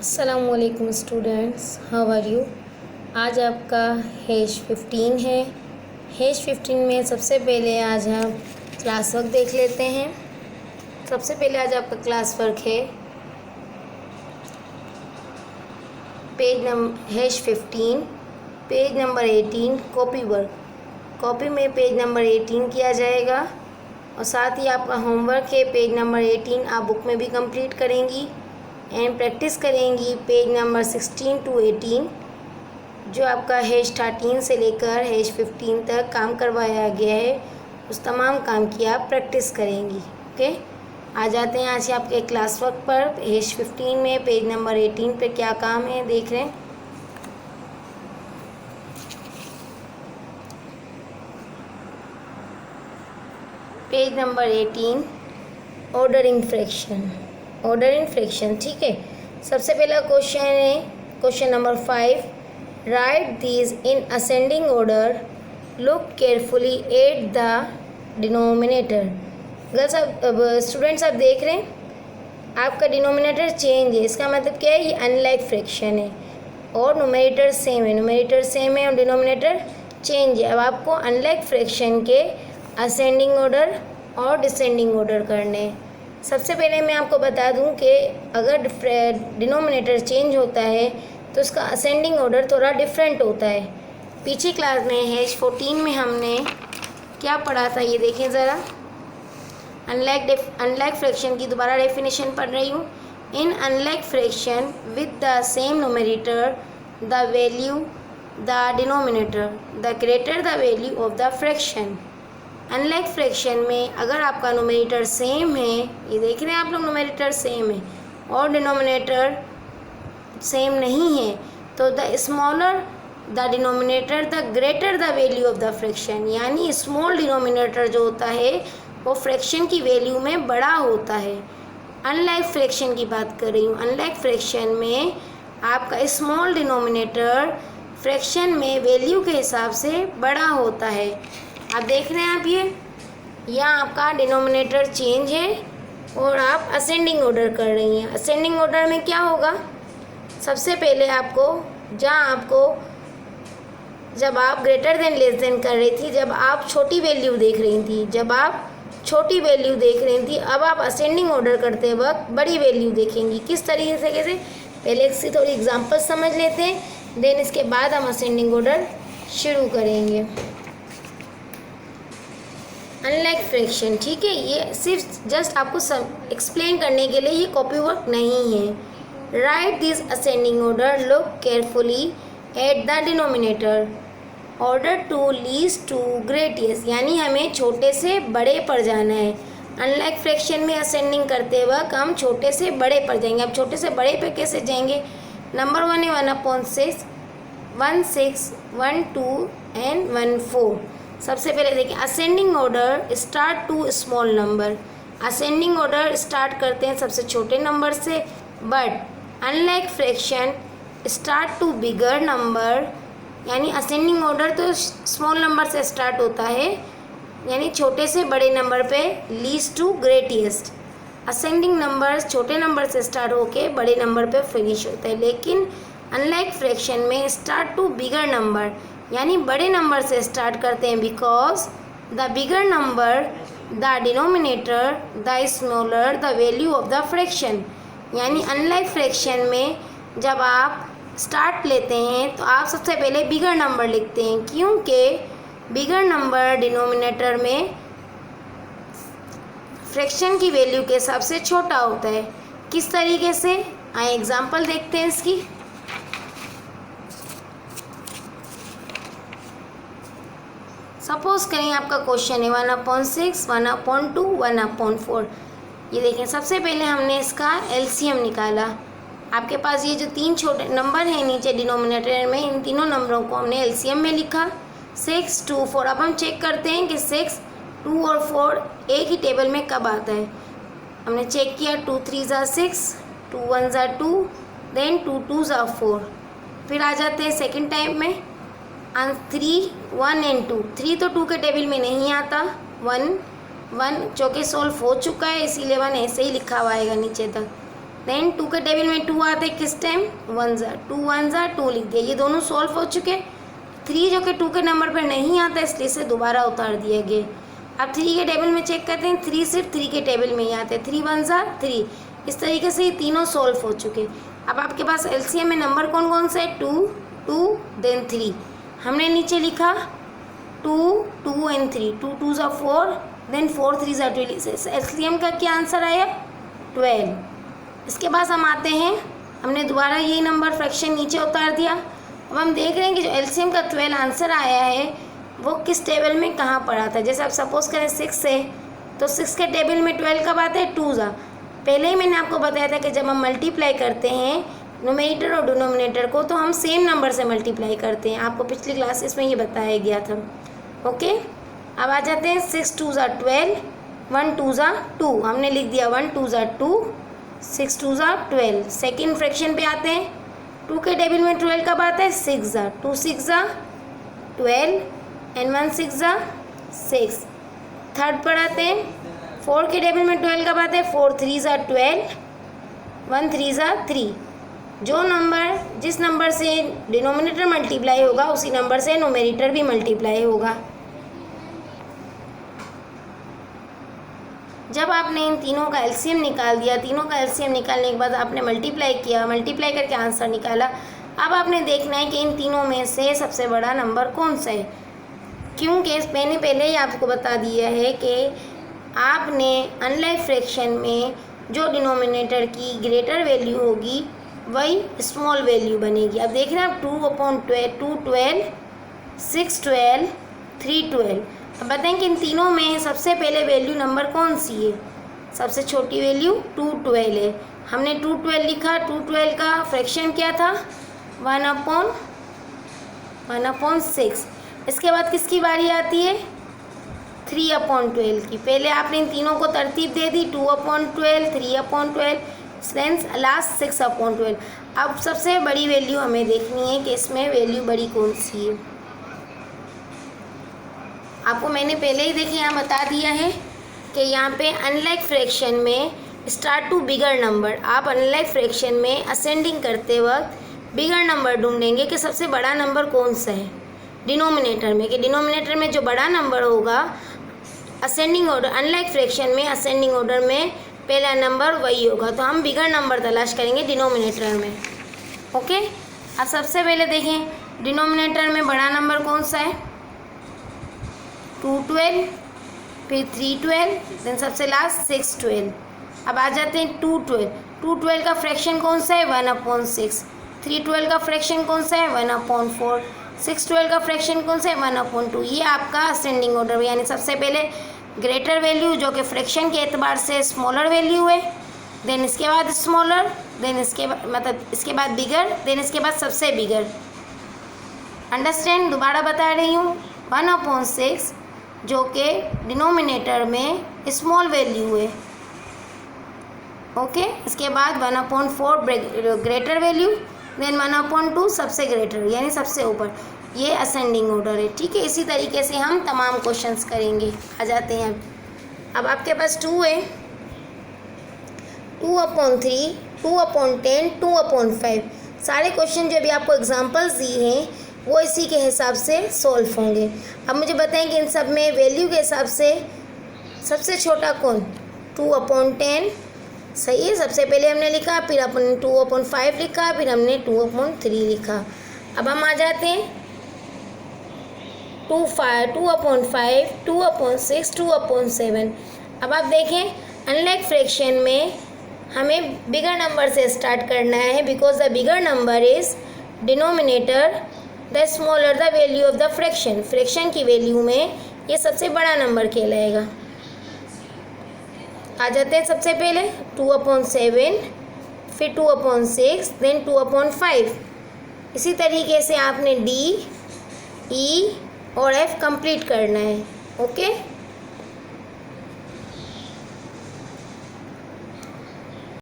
अस्सलामुअलैकुम students, how are you. आज आपका हेज 15 है। हेज 15 में सबसे पहले आज हम क्लास वर्क देख लेते हैं। सबसे पहले आज आपका क्लास वर्क है hedge 15 page number 18 copy work. Copy में पेज नंबर 18 किया जाएगा और साथ ही आपका होमवर्क है पेज नंबर 18 आप बुक में भी कंप्लीट करेंगी एंड प्रैक्टिस करेंगी पेज नंबर 16 टू 18 जो आपका हेज 13 से लेकर हेज 15 तक काम करवाया गया है, उस तमाम काम की आप प्रैक्टिस करेंगी। ओके, आ जाते हैं आज आपके क्लास वर्क पर। हेज 15 में पेज नंबर 18 पे क्या काम है देख रहे हैं। Page number 18 ordering fraction. Ordering fraction, ठीक है। सबसे पहला क्वेश्चन है question number 5, right these in ascending order, look carefully at the denominator. Girls अब स्टूडेंट्स आप देख रहे हैं आपका डिनोमिनेटर चेंज है, इसका मतलब क्या है, ये अनलाइक फ्रैक्शन है और न्यूमरेटर सेम है। न्यूमरेटर सेम है और डिनोमिनेटर चेंज है। अब आपको अनलाइक फ्रैक्शन के असेंडिंग ऑर्डर और डिसेंडिंग ऑर्डर करने हैं। सबसे पहले मैं आपको बता दूं कि अगर डिनोमिनेटर चेंज होता है तो उसका असेंडिंग ऑर्डर थोड़ा डिफरेंट होता है। पीछे क्लास में हेज 14 में हमने क्या पढ़ा था ये देखें ज़रा। अनलाइक फ्रैक्शन की दोबारा डेफिनेशन पढ़ रही हूँ। In unlike fraction with the same numerator the value the denominator the greater the value of the fraction. Unlike fraction में अगर आपका न्यूमरेटर सेम है, ये देख रहे हैं आप लोग, न्यूमरेटर सेम है और डिनोमिनेटर सेम नहीं है, तो the smaller the denominator the greater the value of the fraction, यानी स्मॉल डिनोमिनेटर जो होता है वो फ्रैक्शन की वैल्यू में बड़ा होता है। अनलाइक फ्रैक्शन की बात कर रही हूँ। अनलाइक फ्रैक्शन में आपका स्मॉल डिनोमिनेटर फ्रैक्शन में वैल्यू के हिसाब से बड़ा होता है। आप देख रहे हैं आप ये यहाँ आपका डिनोमिनेटर चेंज है और आप असेंडिंग ऑर्डर कर रही हैं। असेंडिंग ऑर्डर में क्या होगा, सबसे पहले आपको जब आप ग्रेटर देन लेस देन कर रही थी, जब आप छोटी वैल्यू देख रही थी, अब आप असेंडिंग ऑर्डर करते वक्त बड़ी वैल्यू देखेंगी। किस तरीके से, कैसे, पहले इसकी थोड़ी एग्जांपल समझ लेते हैं, देन इसके बाद हम असेंडिंग ऑर्डर शुरू करेंगे। अनलाइक फ्रैक्शन, ठीक है, ये सिर्फ जस्ट आपको एक्सप्लेन करने के लिए, ये कॉपी वर्क नहीं है। Write this ascending order, look carefully at the denominator, order to least to greatest, यानी हमें छोटे से बड़े पर जाना है। अनलाइक फ्रैक्शन में असेंडिंग करते वक्त हम छोटे से बड़े पर जाएंगे। अब छोटे से बड़े पे कैसे जाएंगे, नंबर 1 है 1/6, 1 6, 1 2 एंड 1 4। सबसे पहले देखिए ascending order start to small number. Ascending order start करते हैं सबसे छोटे नंबर से, but unlike fraction start to bigger number, यानी असेंडिंग ऑर्डर तो स्मॉल नंबर से स्टार्ट होता है, यानी छोटे से बड़े नंबर पे least to greatest. Ascending number छोटे नंबर से स्टार्ट होके बड़े नंबर पे फिनिश होता है, लेकिन अनलाइक फ्रैक्शन में स्टार्ट टू बिगर नंबर, यानी बड़े नंबर से स्टार्ट करते हैं, because the bigger number the denominator the smaller the value of the fraction. यानी अनलाइक फ्रैक्शन में जब आप स्टार्ट लेते हैं तो आप सबसे पहले बिगर नंबर लिखते हैं, क्योंकि बिगर नंबर डिनोमिनेटर में फ्रैक्शन की वैल्यू के हिसाब से छोटा होता है। किस तरीके से, आए एग्जांपल देखते हैं इसकी। सपोज करें आपका क्वेश्चन है 1/6, 1/2, 1/4। ये देखें, सबसे पहले हमने इसका एलसीएम निकाला। आपके पास ये जो 3 छोटे नंबर हैं नीचे डिनोमिनेटर में, इन तीनों नंबरों को हमने एलसीएम में लिखा 6, 2, 4। अब हम चेक करते हैं कि 6, 2 और 4 एक ही टेबल में कब आता है। हमने चेक किया 2 3 ज़ा 6, 2 1 ज़ा 2, देन 2 2 ज़ा 4। फिर आ जाते हैं सेकेंड टाइम में 3, 1 एंड 2। 3 तो 2 के टेबल में नहीं आता, 1 1 चौके सोल्व हो चुका है, इसीलिए 1 ऐसे ही लिखा हुआ आएगा नीचे तक। देन 2 के टेबल में 2 आते किस टाइम 1 ज़ा 2 1 ज़ा 2 लिख दिया, ये दोनों सॉल्व हो चुके। 3 जो कि 2 के नंबर पर नहीं आता इसलिए इसे दोबारा उतार दिया गया। अब 3 के टेबल में चेक करते हैं, 3 सिर्फ 3 के टेबल में ही आते हैं, 3 1 ज़ा 3। इस तरीके से ये तीनों सॉल्व हो चुके। अब आपके पास एलसीएम में नंबर कौन कौन से है 2 2 देन 3। हमने नीचे लिखा 2 2 एंड 3, 2 2 ज़ा 4 देन 4 3 ज़ा 12। एलसीएम का क्या आंसर आया 12। इसके बाद हम आते हैं, हमने दोबारा यही नंबर फ्रैक्शन नीचे उतार दिया। अब हम देख रहे हैं कि जो एलसीएम का 12 आंसर आया है वो किस टेबल में कहाँ पड़ा था। जैसे आप सपोज करें 6 है तो 6 के टेबल में 12 कब आता है 2 ज़ा। पहले ही मैंने आपको बताया था कि जब हम मल्टीप्लाई करते हैं नोमिनेटर और डिनोमिनेटर को तो हम सेम नंबर से मल्टीप्लाई करते हैं, आपको पिछली क्लासेस में ये बताया गया था। ओके, अब आ जाते हैं 6 2 ज़ा 12, 1 2 ज़ा 2, हमने लिख दिया 1 2 ज़ा 2, 6 2 ज़ा 12। सेकेंड फ्रैक्शन पे आते हैं, 2 के टेबल में 12 कब आता है 6 ज़ा, 2 6 ज़ा 12 एंड 1 6 ज़ा 6। थर्ड पर आते हैं, 4 के टेबल में 12 कब आता है 4 3 ज़ा 12, 1 3 ज़ा 3। जो नंबर जिस नंबर से डिनोमिनेटर मल्टीप्लाई होगा उसी नंबर से न्यूमरेटर भी मल्टीप्लाई होगा। जब आपने इन तीनों का एलसीएम निकाल दिया, तीनों का एलसीएम निकालने के बाद आपने मल्टीप्लाई किया, मल्टीप्लाई करके आंसर निकाला। अब आपने देखना है कि इन तीनों में से सबसे बड़ा नंबर कौन सा है, क्योंकि मैंने पहले ही आपको बता दिया है कि आपने अनलाइक फ्रैक्शन में जो डिनोमिनेटर की ग्रेटर वैल्यू होगी वही स्मॉल वैल्यू बनेगी। अब देख रहे हैं आप 2/12, 2 12, 6 12, 3 12। अब बताएं कि इन तीनों में सबसे पहले वैल्यू नंबर कौन सी है। सबसे छोटी वैल्यू 2 12 है, हमने 2 12 लिखा। 2 12 का फ्रैक्शन क्या था 1/6। इसके बाद किसकी बारी आती है 3/12 की। पहले आपने इन तीनों को तरतीब दे दी 2/12, 3/12, सेंस लास्ट 6/12। अब सबसे बड़ी वैल्यू हमें देखनी है कि इसमें वैल्यू बड़ी कौन सी है। आपको मैंने पहले ही देखिए यहाँ बता दिया है कि यहाँ पे अनलाइक फ्रैक्शन में स्टार्ट टू बिगर नंबर, आप अनलाइक फ्रैक्शन में असेंडिंग करते वक्त बिगर नंबर ढूंढेंगे कि सबसे बड़ा नंबर कौन सा है डिनोमिनेटर में, कि डिनोमिनेटर में जो बड़ा नंबर होगा असेंडिंग ऑर्डर, अनलाइक फ्रैक्शन में असेंडिंग ऑर्डर में पहला नंबर वही होगा, तो हम बिगर नंबर तलाश करेंगे डिनोमिनेटर में। ओके, अब सबसे पहले देखें डिनोमिनेटर में बड़ा नंबर कौन सा है 2 12, फिर 3 12, देन सबसे लास्ट 6 12। अब आ जाते हैं 2 12। 2 12 का फ्रैक्शन कौन सा है 1/6। 3 12 का फ्रैक्शन कौन सा है 1/4। 6 12 का फ्रैक्शन कौन सा है 1/2। ये आपका असेंडिंग ऑर्डर, यानी सबसे पहले ग्रेटर वैल्यू जो कि फ्रैक्शन के एतबार से स्मॉलर वैल्यू है, देन इसके बाद स्मॉलर, देन इसके मतलब इसके बाद बिगर, देन इसके बाद सबसे बिगर। अंडरस्टैंड, दोबारा बता रही हूँ 1/6 जो कि डिनोमिनेटर में स्मॉल वैल्यू है। ओके, इसके बाद 1/4 ग्रेटर वैल्यू, देन 1/2 सबसे ग्रेटर यानी सबसे ऊपर। ये असेंडिंग ऑर्डर है। ठीक है, इसी तरीके से हम तमाम क्वेश्चंस करेंगे। आ जाते हैं अब आपके पास 2 है, 2/3, 2/10, 2/5। सारे क्वेश्चन जो अभी आपको एग्जांपल्स दिए हैं वो इसी के हिसाब से सॉल्व होंगे। अब मुझे बताएं कि इन सब में वैल्यू के हिसाब से सबसे छोटा कौन 2/10 सही है। सबसे पहले हमने लिखा, फिर अपन 2/5 लिखा, फिर हमने 2/3 लिखा। अब हम आ जाते हैं 2/5, 2/6, 2/7। अब आप देखें अनलाइक फ्रैक्शन में हमें बिगर नंबर से स्टार्ट करना है, because the bigger number is denominator the smaller the value of the fraction. Fraction की वैल्यू में ये सबसे बड़ा नंबर कहलाएगा। आ जाते हैं सबसे पहले 2/7, फिर 2/6, देन 2/5। इसी तरीके से आपने D, E और F कंप्लीट करना है। ओके।